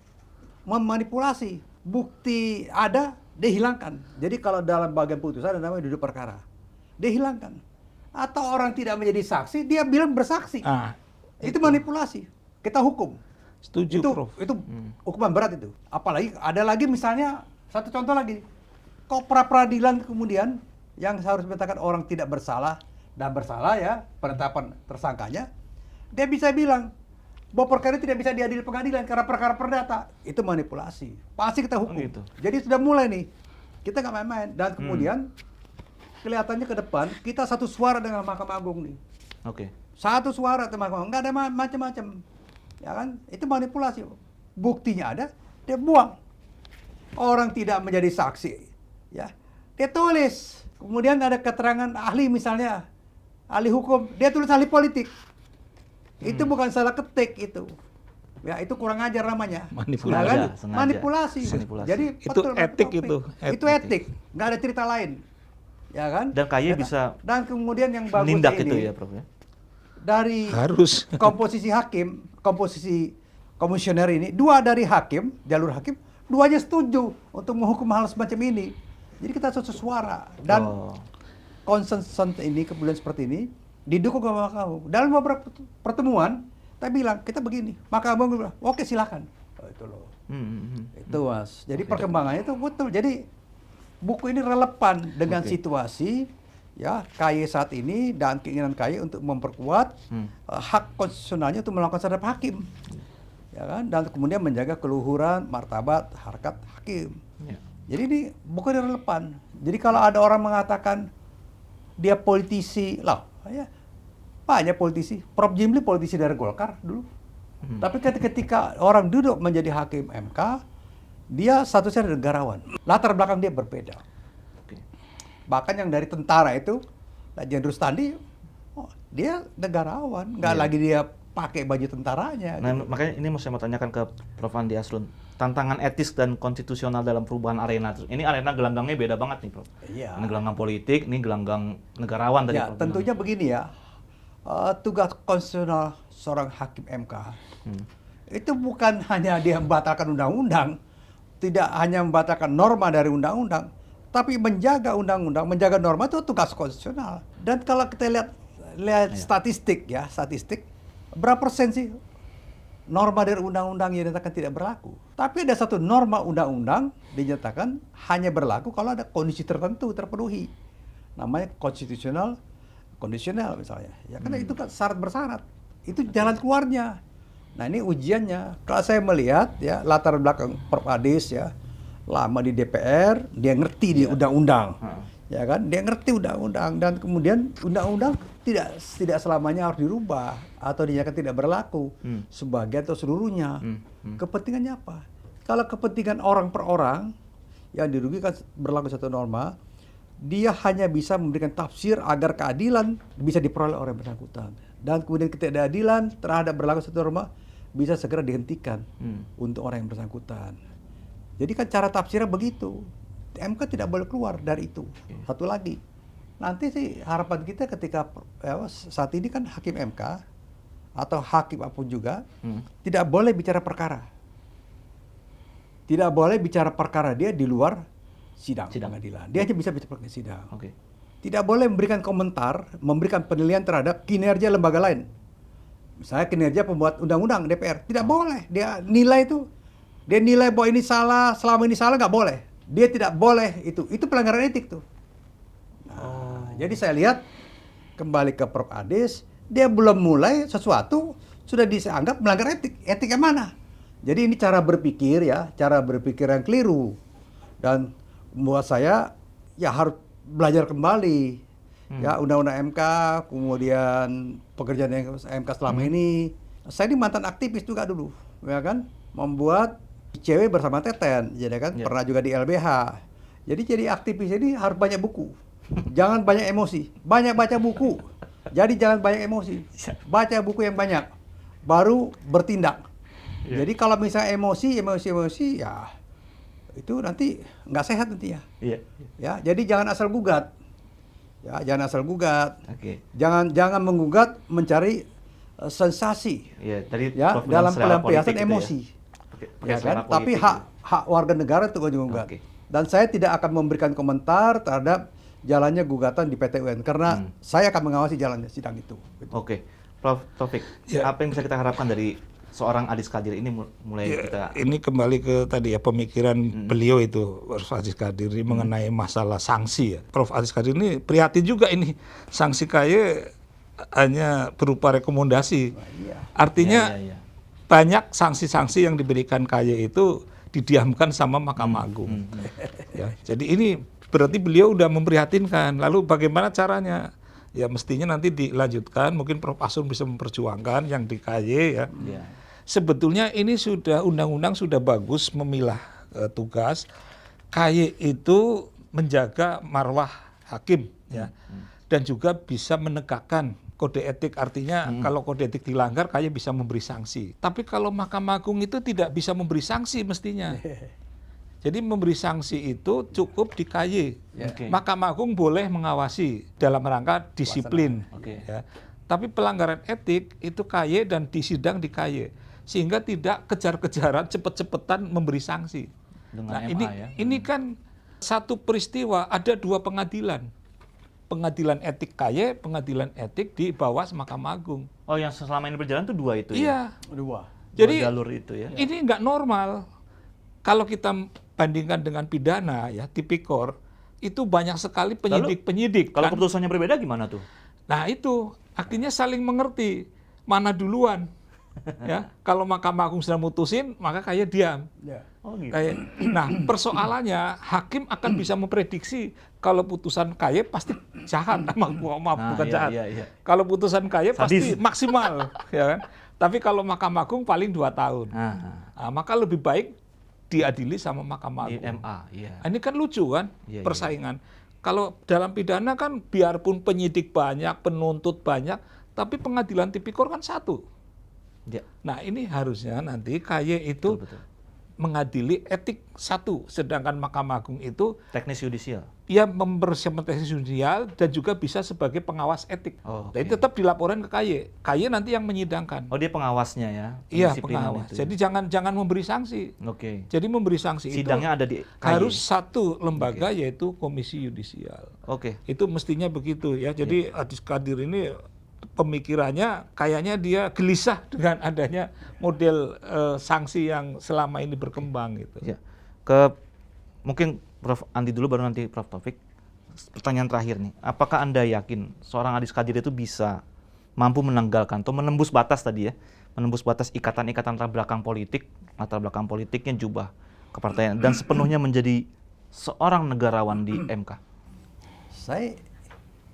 memanipulasi, bukti ada, dihilangkan. Jadi kalau dalam bagian putusan ada namanya duduk perkara, dihilangkan. Atau orang tidak menjadi saksi, dia bilang bersaksi. Itu manipulasi, kita hukum. Setuju, Prof. Itu hukuman berat itu. Apalagi ada lagi misalnya satu contoh lagi. Kok pra-peradilan kemudian yang harus menyatakan orang tidak bersalah dan bersalah ya penetapan tersangkanya, dia bisa bilang bahwa perkara tidak bisa diadili pengadilan karena perkara perdata. Itu manipulasi. Pasti kita hukum. Gitu. Jadi sudah mulai nih, kita nggak main-main. Dan kemudian kelihatannya ke depan kita satu suara dengan Mahkamah Agung nih. Satu suara dengan Mahkamah Agung, nggak ada macam-macam. Ya kan? Itu manipulasi. Buktinya ada, dia buang. Orang tidak menjadi saksi. Ya, dia tulis. Kemudian ada keterangan ahli misalnya, ahli hukum, dia tulis ahli politik. Itu bukan salah ketik itu. Ya, itu kurang ajar namanya. Manipulasi. Jadi itu etik itu. Itu etik. Nggak ada cerita lain. Ya kan? Dan KY bisa dan kemudian yang bagus menindak ini, itu ya, Prof ya. Dari harus komposisi hakim, komposisi komisioner ini, dua dari hakim, jalur hakim, duanya setuju untuk menghukum hal semacam ini. Jadi kita satu suara dan konsensus ini kemudian seperti ini didukung oleh Mahkamah Agung. Dalam beberapa pertemuan, kita bilang kita begini, Mahkamah Agung bilang, oke silakan. Itu loh. Itu Mas. Jadi perkembangannya itu betul. Jadi buku ini relevan dengan situasi ya KY saat ini dan keinginan KY untuk memperkuat hak konstitusionalnya untuk melakukan terhadap hakim. Ya kan? Dan kemudian menjaga keluhuran, martabat, harkat hakim. Jadi ini bukan relevan. Jadi kalau ada orang mengatakan dia politisi, lah ya banyak politisi. Prof. Jimli politisi dari Golkar dulu. Tapi ketika orang duduk menjadi hakim MK, dia statusnya negarawan. Latar belakang dia berbeda. Oke. Bahkan yang dari tentara itu, Lejen Rustandi, dia negarawan, nggak lagi dia pakai baju tentaranya. Nah, makanya ini saya mau tanyakan ke Prof. Andi Aslun. Tantangan etis dan konstitusional dalam perubahan arena. Ini arena gelanggangnya beda banget nih, Prof. Iya. Ini gelanggang politik, ini gelanggang negarawan tadi. Ya, Prof. tentunya begini ya. Tugas konstitusional seorang hakim MK itu bukan hanya dia membatalkan undang-undang, tidak hanya membatalkan norma dari undang-undang, tapi menjaga undang-undang, menjaga norma itu tugas konstitusional. Dan kalau kita lihat statistik, berapa persen sih norma dari undang-undang yang dinyatakan tidak berlaku? Tapi ada satu norma undang-undang dinyatakan hanya berlaku kalau ada kondisi tertentu terpenuhi. Namanya kondisional misalnya. Ya karena itu kan syarat bersyarat. Itu jalan keluarnya. Nah, ini ujiannya. Kalau saya melihat ya latar belakang Prof. Adis ya, lama di DPR, dia ngerti di undang-undang. Ya kan? Dia ngerti undang-undang dan kemudian undang-undang tidak selamanya harus dirubah atau dinyatakan tidak berlaku sebagian atau seluruhnya. Kepentingannya apa? Kalau kepentingan orang per orang yang dirugikan berlaku satu norma, dia hanya bisa memberikan tafsir agar keadilan bisa diperoleh orang yang bersangkutan. Dan kemudian ketidakadilan terhadap berlaku satu norma bisa segera dihentikan untuk orang yang bersangkutan. Jadi kan cara tafsirnya begitu. MK tidak boleh keluar dari itu. Satu lagi, nanti sih harapan kita ketika saat ini kan hakim MK atau hakim apapun juga tidak boleh bicara perkara. Tidak boleh bicara perkara dia di luar sidang pengadilan. Dia hanya bisa bicara perkara sidang. Tidak boleh memberikan komentar, memberikan penilaian terhadap kinerja lembaga lain. Misalnya kinerja pembuat undang-undang DPR, tidak boleh. Dia nilai bahwa ini salah, selama ini salah nggak boleh. Dia tidak boleh itu pelanggaran etik tuh. Nah, jadi saya lihat kembali ke Prof. Adis, dia belum mulai sesuatu sudah dianggap melanggar etik. Etik yang mana? Jadi ini cara berpikir yang keliru. Dan buat saya ya harus belajar kembali ya undang-undang MK, kemudian pekerjaan MK selama ini. Saya ini mantan aktivis juga dulu, ya kan, membuat ICW bersama Teten, jadi kan pernah juga di LBH. Jadi aktivis ini harus banyak buku, jangan banyak emosi, banyak baca buku. Jadi jangan banyak emosi, baca buku yang banyak, baru bertindak. Jadi kalau misalnya emosi ya itu nanti nggak sehat nanti ya. Ya, jadi jangan asal gugat. Ya, jangan asal gugat. Jangan menggugat mencari sensasi. Ya, dalam pelampiasan emosi. Ya kan? Tapi hak warga negara itu gugat. Dan saya tidak akan memberikan komentar terhadap jalannya gugatan di PT UN karena saya akan mengawasi jalannya sidang itu. Oke, Prof. Taufik, apa yang bisa kita harapkan dari seorang Adis Kadir ini mulai kita... Ini kembali ke tadi ya pemikiran beliau itu, Prof. Adis Kadir ini mengenai masalah sanksi ya. Prof. Adis Kadir ini prihatin juga ini, sanksi KY hanya berupa rekomendasi. Artinya banyak sanksi-sanksi yang diberikan KY itu didiamkan sama Mahkamah Agung. Ya, jadi ini berarti beliau udah memprihatinkan. Lalu bagaimana caranya? Ya mestinya nanti dilanjutkan, mungkin Prof. Aslun bisa memperjuangkan yang di KY ya. Sebetulnya ini sudah undang-undang sudah bagus memilah tugas. KY itu menjaga marwah hakim ya. Dan juga bisa menegakkan kode etik, artinya kalau kode etik dilanggar KY bisa memberi sanksi. Tapi kalau Mahkamah Agung itu tidak bisa memberi sanksi mestinya. Jadi memberi sanksi itu cukup di KY. Mahkamah Agung boleh mengawasi dalam rangka disiplin. Ya. Tapi pelanggaran etik itu KY dan disidang di KY. Sehingga tidak kejar-kejaran, cepet-cepetan memberi sanksi. Dengan nah, MA, ini kan satu peristiwa, ada dua pengadilan. Pengadilan etik KY, pengadilan etik di bawah Mahkamah Agung. Oh, yang selama ini berjalan itu dua itu ya? Iya. Dua. Jadi jalur itu ya. Ini nggak normal. Kalau kita bandingkan dengan pidana ya, tipikor, itu banyak sekali penyidik-penyidik. Kalau keputusannya berbeda gimana tuh? Nah itu, artinya saling mengerti mana duluan. Ya, kalau Mahkamah Agung sudah mutusin, maka KY diam. Oh, gitu. Nah, persoalannya hakim akan bisa memprediksi kalau putusan KY pasti jahat, bukan jahat. Kalau putusan KY pasti maksimal, ya kan? Tapi kalau Mahkamah Agung paling 2 tahun. Nah, maka lebih baik diadili sama Mahkamah Di Agung. MA, iya. Ini kan lucu kan Iya, iya. persaingan. Kalau dalam pidana kan biarpun penyidik banyak, penuntut banyak, tapi pengadilan tipikor kan satu. Ya, Nah ini harusnya nanti KY itu betul. mengadili etik satu, sedangkan Mahkamah Agung itu Teknis yudisial. ia mempersiapkan teknis judisial dan juga bisa sebagai pengawas etik. Oh, Jadi oke. tetap dilaporkan ke KY. KY nanti yang menyidangkan. Oh, dia pengawasnya ya? Iya, pendisiplinan pengawas. itu ya? Jadi jangan memberi sanksi. Oke. Jadi memberi sanksi Sidangnya itu ada di KY? harus satu lembaga yaitu Komisi Yudisial. Oke. Itu mestinya begitu ya. Jadi Adis Kadir ini pemikirannya kayaknya dia gelisah dengan adanya model sanksi yang selama ini berkembang gitu. Ya. Mungkin Prof. Andi dulu baru nanti Prof. Taufik. Pertanyaan terakhir nih. Apakah Anda yakin seorang Adis Kadir itu bisa mampu menanggalkan atau menembus batas tadi ya? Menembus batas ikatan-ikatan latar belakang politiknya jubah kepartaian dan sepenuhnya menjadi seorang negarawan di MK? Saya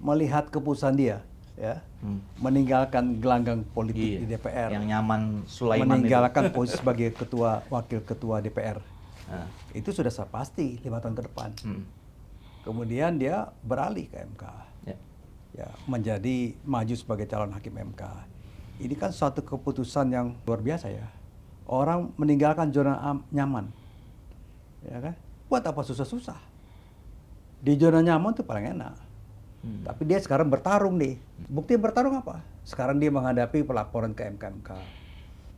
melihat keputusan dia, ya, meninggalkan gelanggang politik di DPR, Yang nyaman Sulaiman meninggalkan posisi sebagai wakil ketua DPR. Nah. Itu sudah pasti 5 tahun ke depan. Kemudian dia beralih ke MK, Ya. ya, menjadi maju sebagai calon hakim MK. Ini kan suatu keputusan yang luar biasa ya. Orang meninggalkan zona nyaman, ya kan? Buat apa susah-susah? Di zona nyaman tuh paling enak. Tapi dia sekarang bertarung nih. Bukti bertarung apa? Sekarang dia menghadapi pelaporan ke MK,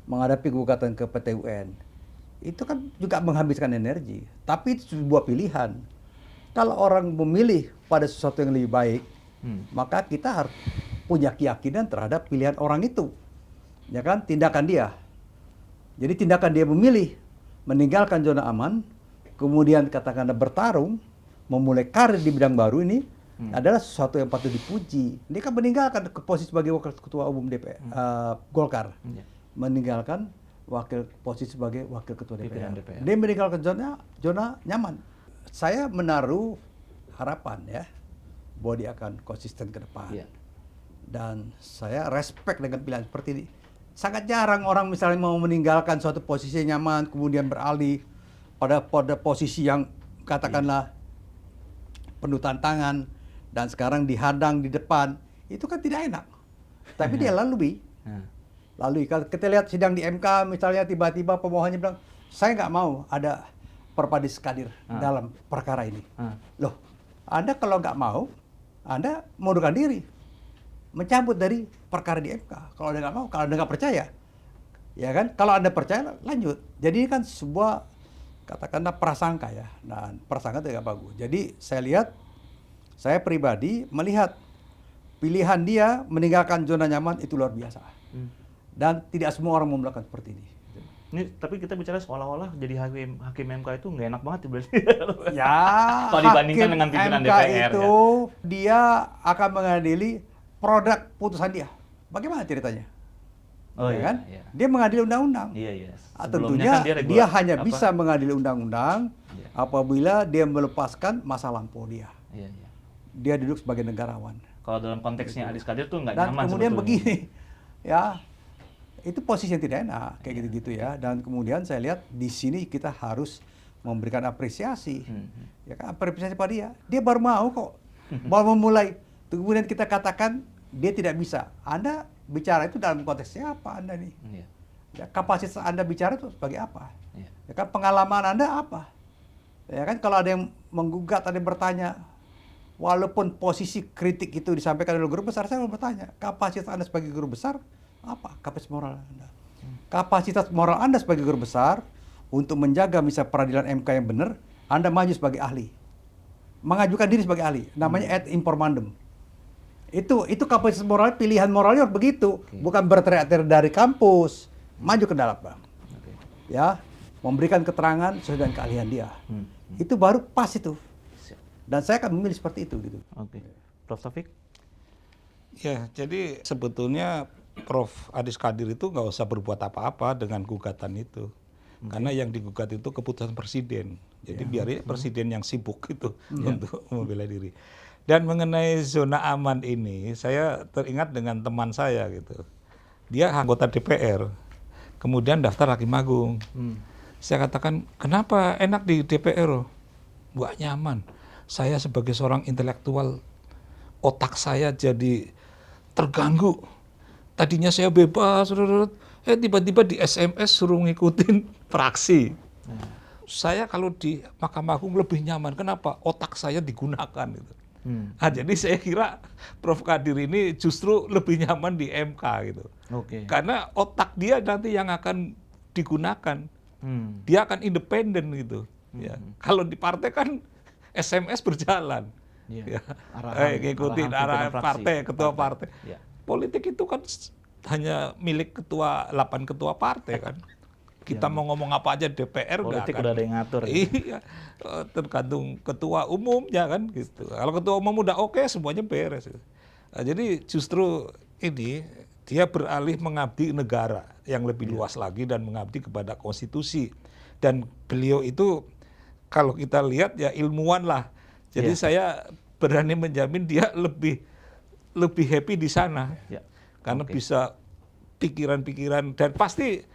menghadapi gugatan ke PT UN. Itu kan juga menghabiskan energi. Tapi itu sebuah pilihan. Kalau orang memilih pada sesuatu yang lebih baik, maka kita harus punya keyakinan terhadap pilihan orang itu. Ya kan? Tindakan dia. Jadi tindakan dia memilih meninggalkan zona aman, kemudian katakanlah bertarung, memulai karir di bidang baru ini adalah sesuatu yang patut dipuji. Dia kan meninggalkan ke posisi sebagai wakil ketua umum DPR, Golkar, meninggalkan posisi sebagai wakil ketua DPR. Dia meninggalkan zona nyaman. Saya menaruh harapan ya bahwa dia akan konsisten ke depan. Iya. Dan saya respect dengan pilihan seperti ini. Sangat jarang orang misalnya mau meninggalkan suatu posisi yang nyaman kemudian beralih pada posisi yang katakanlah penuh tantangan dan sekarang dihadang di depan. Itu kan tidak enak. Tapi dia lalui. Kalau kita lihat sidang di MK misalnya tiba-tiba pemohonnya bilang, saya nggak mau ada Adis Kadir dalam perkara ini. Loh, Anda kalau nggak mau, Anda mundurkan diri, mencabut dari perkara di MK. Kalau Anda nggak mau, kalau Anda nggak percaya, ya kan? Kalau Anda percaya, lanjut. Jadi ini kan sebuah katakanlah prasangka ya, dan prasangka itu nggak bagus. Jadi saya pribadi melihat pilihan dia meninggalkan zona nyaman itu luar biasa. Dan tidak semua orang mau melakukan seperti ini. Ini tapi kita bicara seolah-olah jadi hakim MK itu nggak enak banget berarti. Ya, kalau dibandingkan dengan pimpinan MK DPR itu dia akan mengadili produk putusan dia. Bagaimana ceritanya? Oh ya iya, kan? iya. Dia mengadili undang-undang. Iya, iya. Tentunya kan dia hanya bisa mengadili undang-undang apabila dia melepaskan masa lampau dia. Iya, iya. Dia duduk sebagai negarawan. Kalau dalam konteksnya Adis Kadir tuh nggak Dan nyaman kemudian sebetulnya. begini, ya itu posisi yang tidak enak kayak gitu-gitu ya. Dan kemudian saya lihat di sini kita harus memberikan apresiasi, ya kan, apresiasi pada dia. Dia baru mau kok, baru memulai. Kemudian kita katakan dia tidak bisa. Anda bicara itu dalam konteksnya apa Anda nih? Iya. Ya, kapasitas Anda bicara itu sebagai apa? Iya. Ya kan, pengalaman Anda apa? Ya kan, kalau ada yang menggugat, ada yang bertanya, walaupun posisi kritik itu disampaikan oleh guru besar, saya mau bertanya, kapasitas Anda sebagai guru besar apa? Kapasitas moral Anda. Kapasitas moral Anda sebagai guru besar untuk menjaga misal peradilan MK yang benar, Anda maju sebagai ahli. Mengajukan diri sebagai ahli, namanya ad informandum. Itu kapasitas moral, pilihan moralnya begitu, bukan berteriak-teriak dari kampus, maju ke dalam, Bang. Ya, memberikan keterangan sesuai dengan keahlian dia. Itu baru pas itu. Dan saya akan memilih seperti itu gitu. Oke. Prof. Taufik? Ya, jadi sebetulnya Prof. Adis Kadir itu nggak usah berbuat apa-apa dengan gugatan itu. Karena yang digugat itu keputusan presiden. Jadi biar presiden yang sibuk itu untuk membela diri. Dan mengenai zona aman ini, saya teringat dengan teman saya gitu. Dia anggota DPR, kemudian daftar Hakim Agung. Saya katakan, kenapa enak di DPR? Nggak nyaman. Saya sebagai seorang intelektual, otak saya jadi terganggu. Tadinya saya bebas, tiba-tiba di SMS suruh ngikutin fraksi. Saya kalau di Mahkamah Agung lebih nyaman. Kenapa? Otak saya digunakan. Gitu. Jadi saya kira Prof. Kadir ini justru lebih nyaman di MK gitu. Karena otak dia nanti yang akan digunakan. Dia akan independen gitu. Ya. Kalau di partai kan SMS berjalan. Ya. Ngikutin arah partai, ketua partai. Ya. Politik itu kan hanya milik 8 ketua partai kan. Kita mau ngomong apa aja DPR politik udah ada yang ngatur. Iya, tergantung ketua umumnya kan gitu. Kalau ketua umum udah oke, semuanya beres. Nah, jadi justru ini dia beralih mengabdi negara yang lebih luas lagi dan mengabdi kepada konstitusi. Dan beliau itu kalau kita lihat ya ilmuwan lah. Jadi saya berani menjamin dia lebih happy di sana. Karena bisa pikiran-pikiran dan pasti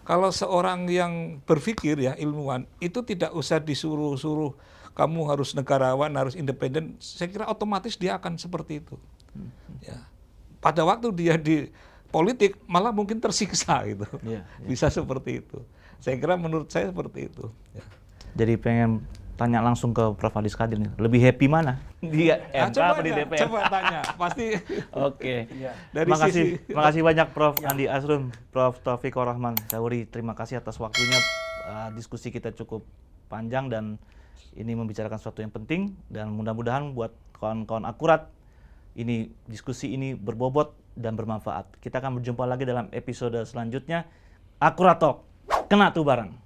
kalau seorang yang berpikir ya ilmuwan itu tidak usah disuruh-suruh kamu harus negarawan, harus independen. Saya kira otomatis dia akan seperti itu. Ya. Pada waktu dia di politik malah mungkin tersiksa gitu. Bisa seperti itu. Saya kira menurut saya seperti itu. Ya. Jadi pengen tanya langsung ke Prof. Adis Kadir nih, lebih happy mana? Di MK apa di DPR? Coba tanya, pasti. Oke. Dari makasih banyak Prof. Andi Asrun, Prof. Taufikur Rahman Syahuri. Terima kasih atas waktunya. Diskusi kita cukup panjang dan ini membicarakan sesuatu yang penting dan mudah-mudahan buat kawan-kawan akurat diskusi ini berbobot dan bermanfaat. Kita akan berjumpa lagi dalam episode selanjutnya. Akurat Talk, kena tuh bareng.